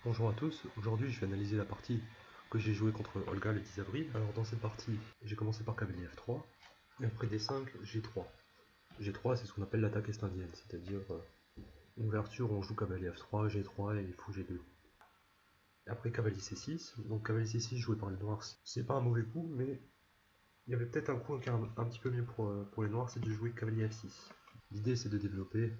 Bonjour à tous, aujourd'hui je vais analyser la partie que j'ai jouée contre Olga le 10 avril. Alors dans cette partie, j'ai commencé par cavalier F3, et après D5, G3. G3 c'est ce qu'on appelle l'attaque est-indienne, c'est-à-dire une ouverture où on joue cavalier F3, G3 et fou G2. Et après cavalier C6, donc cavalier C6 joué par les noirs, c'est pas un mauvais coup, mais il y avait peut-être un coup un petit peu mieux pour les noirs, c'est de jouer cavalier F6. L'idée c'est de développer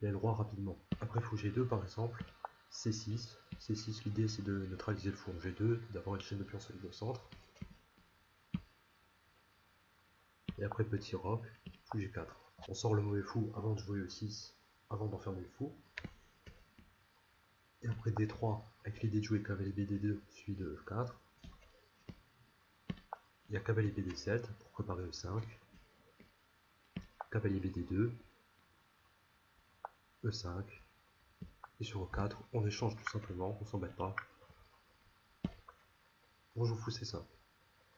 l'aile roi rapidement. Après fou G2 par exemple, C6. C6, l'idée c'est de neutraliser le fou en G2, d'avoir une chaîne de pions solide au centre. Et après petit roc, fou G4. On sort le mauvais fou avant de jouer E6, avant d'enfermer le fou. Et après D3, avec l'idée de jouer cavalier BD2, suivi de E4. Il y a cavalier BD7 pour préparer E5. Cavalier BD2, E5. Et sur E4, on échange tout simplement, on s'embête pas. On joue fou C5.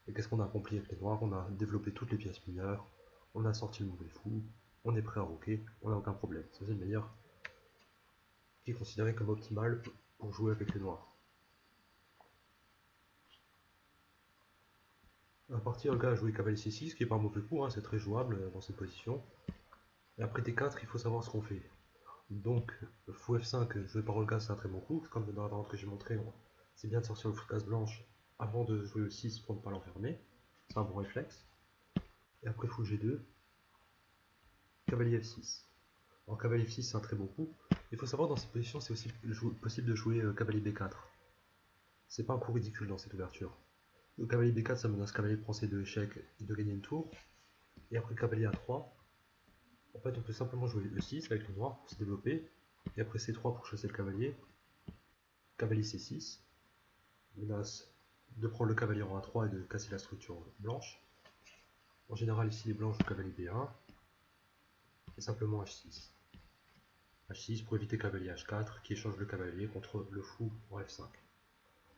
Et qu'est-ce qu'on a accompli avec les noirs? On a développé toutes les pièces mineures, on a sorti le mauvais fou, on est prêt à roquer, on n'a aucun problème. Ça c'est le meilleur qui est considéré comme optimal pour jouer avec les noirs. À partir Olga a joué cavalier C6, qui est pas un mauvais coup, hein, c'est très jouable dans cette position. Et après T4, il faut savoir ce qu'on fait. Donc, fou F5 joué par Olga, c'est un très bon coup, comme dans la variante que j'ai montré, c'est bien de sortir le fou de case blanche avant de jouer le 6 pour ne pas l'enfermer, c'est un bon réflexe. Et après fou G2, cavalier F6. Alors cavalier F6 c'est un très bon coup. Il faut savoir dans cette position c'est aussi possible de jouer cavalier B4. C'est pas un coup ridicule dans cette ouverture. Le cavalier B4 ça menace cavalier prend C2 échec de gagner une tour. Et après cavalier A3, en fait on peut simplement jouer E6 avec le noir pour se développer. Et après C3 pour chasser le cavalier. Cavalier C6, menace de prendre le cavalier en A3 et de casser la structure blanche. En général ici les blancs jouent cavalier B1. Et simplement H6. H6 pour éviter cavalier H4 qui échange le cavalier contre le fou en F5.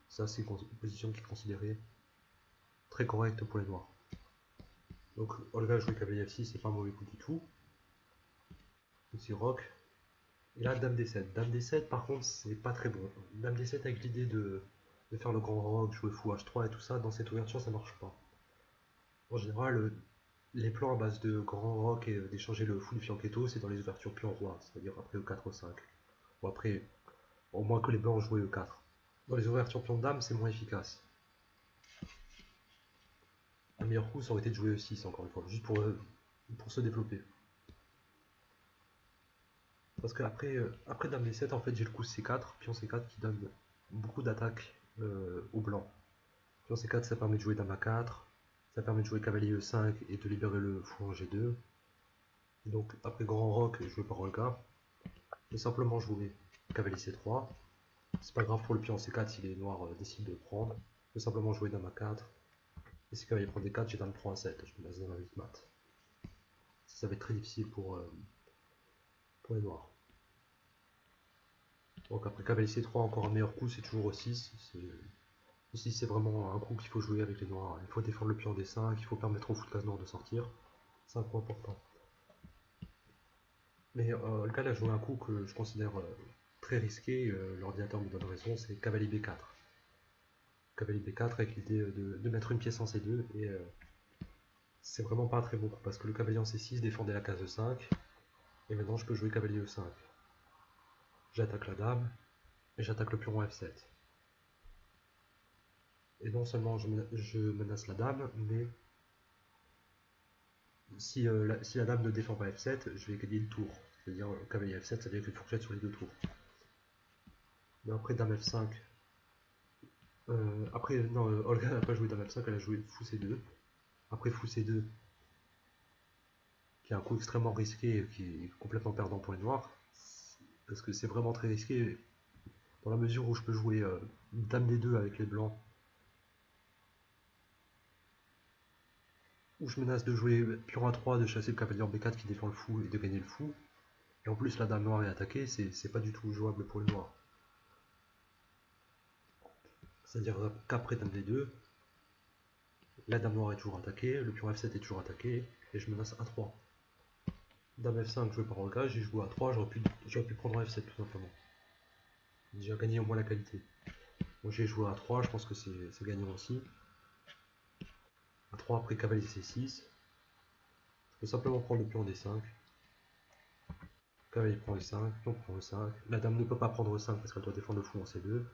Ça c'est une position qui est considérée très correcte pour les noirs. Donc Olga a joué cavalier F6, c'est pas un mauvais coup du tout. Petit roc. Et là dame D7. Dame D7 par contre c'est pas très bon. Dame D7 avec l'idée de faire le grand roc, jouer fou H3 et tout ça, dans cette ouverture ça marche pas. En général les plans à base de grand roc et d'échanger le fou du fianchetto c'est dans les ouvertures pion roi, c'est-à-dire après E4 E5. Ou après, au moins que les blancs ont joué E4. Dans les ouvertures pion de dame c'est moins efficace. Un meilleur coup ça aurait été de jouer E6 encore une fois, juste pour se développer. Parce que après dame D7 en fait j'ai le coup C4, pion C4 qui donne beaucoup d'attaques au blanc. Pion C4 ça permet de jouer dame A4, ça permet de jouer cavalier E5 et de libérer le fou en G2. Et donc après grand roc joué par Olga, je vais simplement jouer cavalier C3. C'est pas grave pour le pion C4 si les noirs décident de le prendre. Je vais simplement jouer dame A4. Et si cavalier prend D4, j'ai dame prend A7, je me laisse dans la 8 mat. Ça va être très difficile pour les noirs. Donc après cavalier C3, encore un meilleur coup, c'est toujours E6. Ici c'est vraiment un coup qu'il faut jouer avec les noirs. Il faut défendre le pion D5, il faut permettre au fou de case noir de sortir. C'est un coup important. Mais Olga a joué un coup que je considère très risqué, l'ordinateur me donne raison, c'est cavalier B4. Cavalier B4 avec l'idée de mettre une pièce en C2 et c'est vraiment pas un très bon coup parce que le cavalier en C6 défendait la case E5 et maintenant je peux jouer cavalier E5. J'attaque la dame et j'attaque le pion en F7. Et non seulement je menace la dame, mais si la dame ne défend pas F7, je vais gagner le tour. C'est-à-dire cavalier F7, ça veut dire que une fourchette sur les deux tours. Mais après dame F5, Olga n'a pas joué dame F5, elle a joué fou C2. Après fou C2, qui est un coup extrêmement risqué, qui est complètement perdant pour les noirs, parce que c'est vraiment très risqué, dans la mesure où je peux jouer dame D2 avec les blancs, où je menace de jouer pion A3, de chasser le cavalier en B4 qui défend le fou et de gagner le fou, et en plus la dame noire est attaquée, c'est pas du tout jouable pour les noirs. C'est-à-dire qu'après dame D2, la dame noire est toujours attaquée, le pion F7 est toujours attaqué, et je menace A3. Dame F5 joué par Olga, j'ai joué A3, j'aurais pu prendre F7 tout simplement. J'ai gagné au moins la qualité. Bon, j'ai joué à 3, je pense que c'est gagnant aussi. À 3 après cavalier C6. Je peux simplement prendre le pion D5. Cavalier prend E5, pion prend E5. La dame ne peut pas prendre E5 parce qu'elle doit défendre le fou en C2.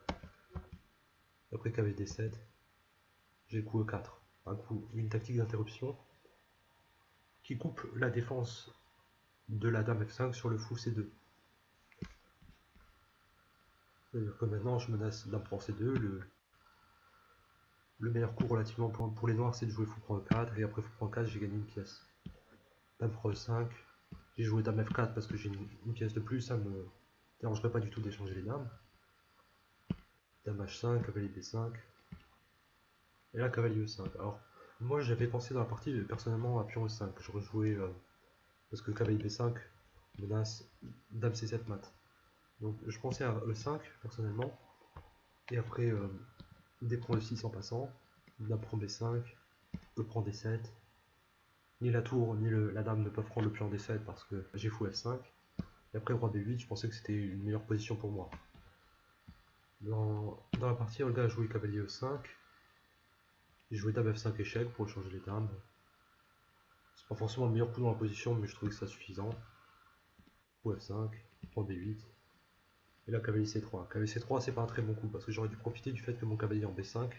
Après cavalier D7. J'ai le coup E4. Un coup, une tactique d'interruption qui coupe la défense de la dame F5 sur le fou C2. C'est-à-dire que maintenant je menace dame prend C2. Le meilleur coup relativement pour les noirs c'est de jouer fou prend E4 et après fou prend 4 j'ai gagné une pièce. Dame prend E5. J'ai joué dame F4 parce que j'ai une pièce de plus, ça me dérangerait pas du tout d'échanger les dames. Dame H5, cavalier B5. Et là cavalier E5. Alors moi j'avais pensé dans la partie personnellement à pion E5. J'aurais joué parce que cavalier B5 menace dame C7 mat. Donc je pensais à E5 personnellement. Et après D prend E6 en passant. Dame prend B5. E prend D7. Ni la tour ni la dame ne peuvent prendre le pion D7 parce que j'ai fou F5. Et après roi B8, je pensais que c'était une meilleure position pour moi. Dans la partie, Olga a joué cavalier E5. J'ai joué dame F5 échec pour changer les dames. C'est pas forcément le meilleur coup dans la position, mais je trouvais que ça suffisant. Fou F5, roi B8. Et là, cavalier C3. Cavalier C3, c'est pas un très bon coup parce que j'aurais dû profiter du fait que mon cavalier en B5.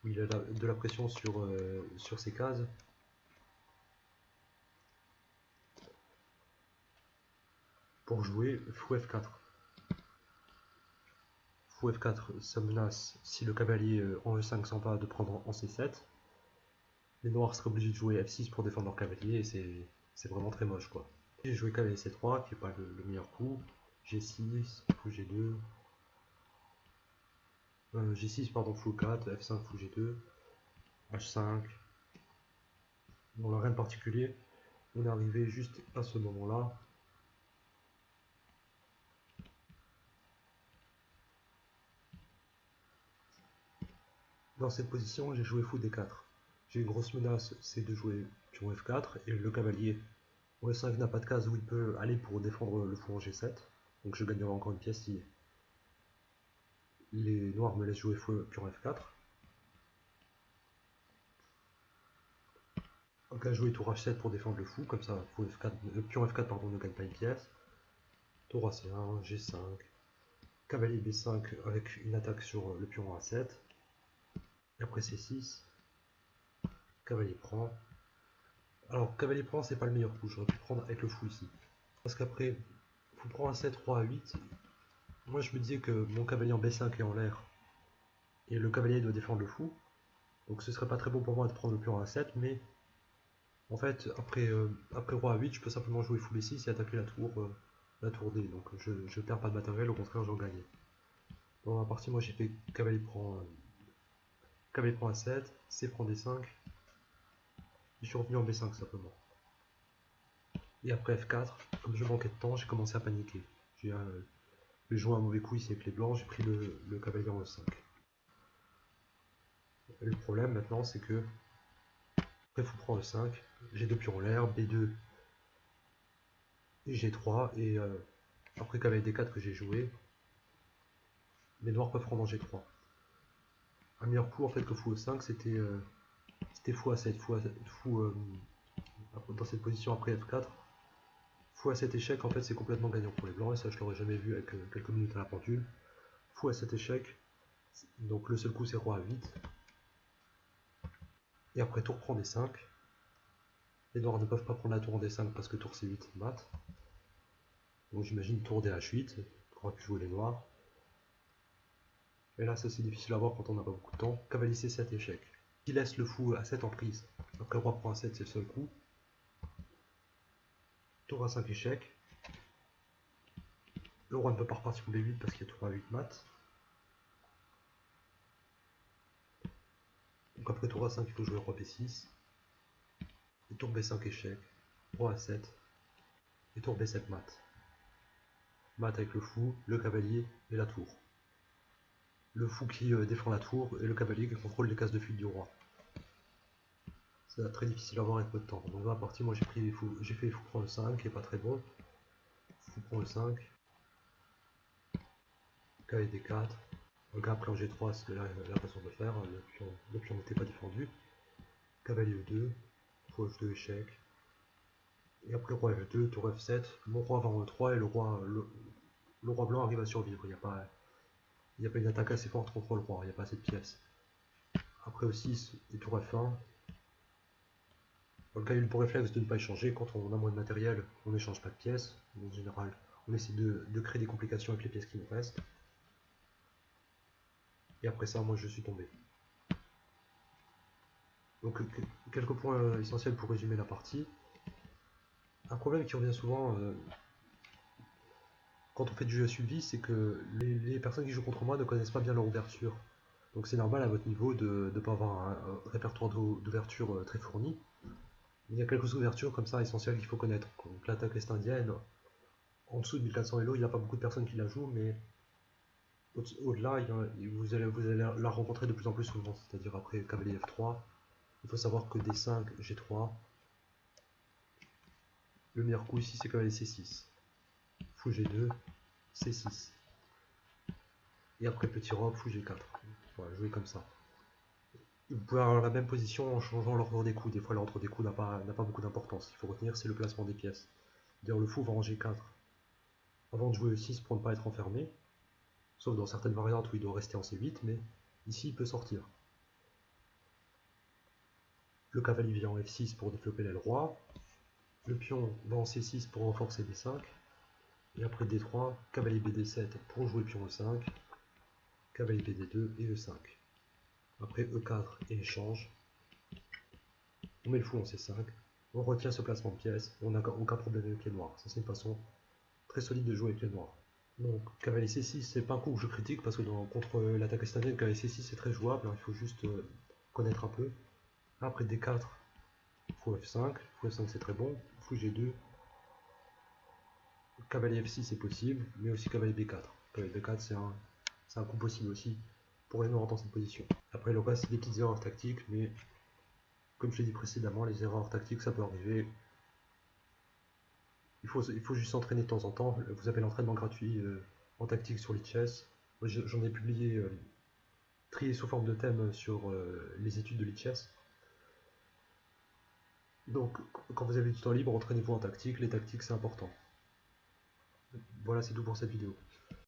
Où il a de la pression sur ses cases. Pour jouer fou F4. Fou F4, ça menace, si le cavalier en E5 s'en va, de prendre en C7. Les noirs seraient obligés de jouer F6 pour défendre leur cavalier et c'est vraiment très moche quoi. J'ai joué cavalier C3 qui est pas le meilleur coup. G6, fou G2. G6 pardon, fou 4, F5 fou G2. H5. Bon là rien de particulier. On est arrivé juste à ce moment là. Dans cette position j'ai joué fou D4. J'ai une grosse menace, c'est de jouer pion F4 et le cavalier en E5 n'a pas de case où il peut aller pour défendre le fou en G7. Donc je gagnerai encore une pièce si les noirs me laissent jouer fou pion F4. Donc là jouer tour H7 pour défendre le fou, comme ça fou F4, pion F4 pardon, ne gagne pas une pièce. Tour AC1, G5, cavalier B5 avec une attaque sur le pion A7. Et après C6, cavalier prend. Alors cavalier prend c'est pas le meilleur coup, j'aurais pu prendre avec le fou ici. Parce qu'après, fou prend A7, roi A8. Moi je me disais que mon cavalier en B5 est en l'air. Et le cavalier doit défendre le fou. Donc ce serait pas très bon pour moi de prendre le pion A7, mais en fait après roi A8 je peux simplement jouer fou B6 et attaquer la tour D. Donc je perds pas de matériel, au contraire j'en gagne. Dans la partie moi j'ai fait cavalier prend A7, C prend D5. Je suis revenu en B5 simplement. Et après F4, comme je manquais de temps, j'ai commencé à paniquer. J'ai joué un mauvais coup ici avec les blancs, j'ai pris le cavalier en E5. Et le problème maintenant c'est que après fou prend E5, j'ai deux pions en l'air, B2 et G3, et après cavalier D4 que j'ai joué, les noirs peuvent prendre en G3. Un meilleur coup en fait que fou E5 c'était fou A7, dans cette position après F4. Fou A7 échec en fait c'est complètement gagnant pour les blancs et ça je l'aurais jamais vu avec quelques minutes à la pendule. Fou A7 échec, donc le seul coup c'est roi A8. Et après tour prend D5. Les noirs ne peuvent pas prendre la tour en D5 parce que tour C8 mat. Donc j'imagine tour DH8, on aurait pu jouer les noirs. Et là ça c'est difficile à voir quand on n'a pas beaucoup de temps. Cavalier C7 échec. Qui laisse le fou A7 en prise. Après roi prend A7 c'est le seul coup. Tour A5 échec. Le roi ne peut pas repartir en B8 parce qu'il y a tour A8 mat. Donc après tour A5 il faut jouer roi B6. Et tour B5 échec. Roi A7. Et tour B7 mat. Mat avec le fou, le cavalier et la tour. Le fou qui défend la tour et le cavalier qui contrôle les cases de fuite du roi. C'est très difficile à voir avec peu de temps. Donc dans la partie, moi j'ai fait fou prend le 5 qui est pas très bon. fou prend E5, cavalier D4, regarde plan G3, c'est la façon de le faire, le pion n'était pas défendu, cavalier E2, fou H2 échec, et après roi F2, tour F7, mon roi va en E3 et le roi blanc arrive à survivre, il n'y a pas une attaque assez forte contre le roi, il n'y a pas assez de pièces. Après E6 et tour F1, on a eu le bon réflexe de ne pas échanger. Quand on a moins de matériel, on n'échange pas de pièces. En général, on essaie de créer des complications avec les pièces qui nous restent. Et après ça, moi je suis tombé. Donc quelques points essentiels pour résumer la partie. Un problème qui revient souvent quand on fait du jeu suivi, c'est que les personnes qui jouent contre moi ne connaissent pas bien leur ouverture. Donc c'est normal à votre niveau de ne pas avoir un répertoire d'ouverture très fourni. Il y a quelques ouvertures comme ça essentielles qu'il faut connaître. Donc l'attaque est indienne, en dessous de 1400 Elo, il n'y a pas beaucoup de personnes qui la jouent, mais au-delà, vous allez la rencontrer de plus en plus souvent. C'est-à-dire après cavalier F3, il faut savoir que D5, G3, le meilleur coup ici c'est cavalier C6, fou G2, C6, et après petit robe, fou G4. Voilà, jouer comme ça. Vous pouvez avoir la même position en changeant l'ordre des coups. Des fois l'ordre des coups n'a pas beaucoup d'importance. Ce qu'il faut retenir c'est le placement des pièces. D'ailleurs le fou va en G4 avant de jouer E6 pour ne pas être enfermé. Sauf dans certaines variantes où il doit rester en C8, mais ici il peut sortir. Le cavalier vient en F6 pour développer l'aile roi. Le pion va en C6 pour renforcer D5. Et après D3, cavalier BD7 pour jouer pion E5. Cavalier BD2 et E5. Après E4 et échange. On met le fou en C5. On retient ce placement de pièces. On n'a aucun problème avec les noirs. Ça c'est une façon très solide de jouer avec les noirs. Donc cavalier C6 c'est pas un coup que je critique parce que contre l'attaque estonienne, cavalier C6 c'est très jouable. Il faut juste connaître un peu. Après D4, fou F5. Fou F5 c'est très bon. Fou G2. Cavalier F6 c'est possible, mais aussi cavalier B4. Cavalier B4 c'est un coup possible aussi pour les noirs dans cette position. Après le reste c'est des petites erreurs tactiques, mais comme je l'ai dit précédemment, les erreurs tactiques ça peut arriver. Il faut juste s'entraîner de temps en temps. Vous avez l'entraînement gratuit en tactique sur Lichess. J'en ai publié trié sous forme de thème sur les études de Lichess. Donc quand vous avez du temps libre, entraînez-vous en tactique. Les tactiques c'est important. Voilà, c'est tout pour cette vidéo.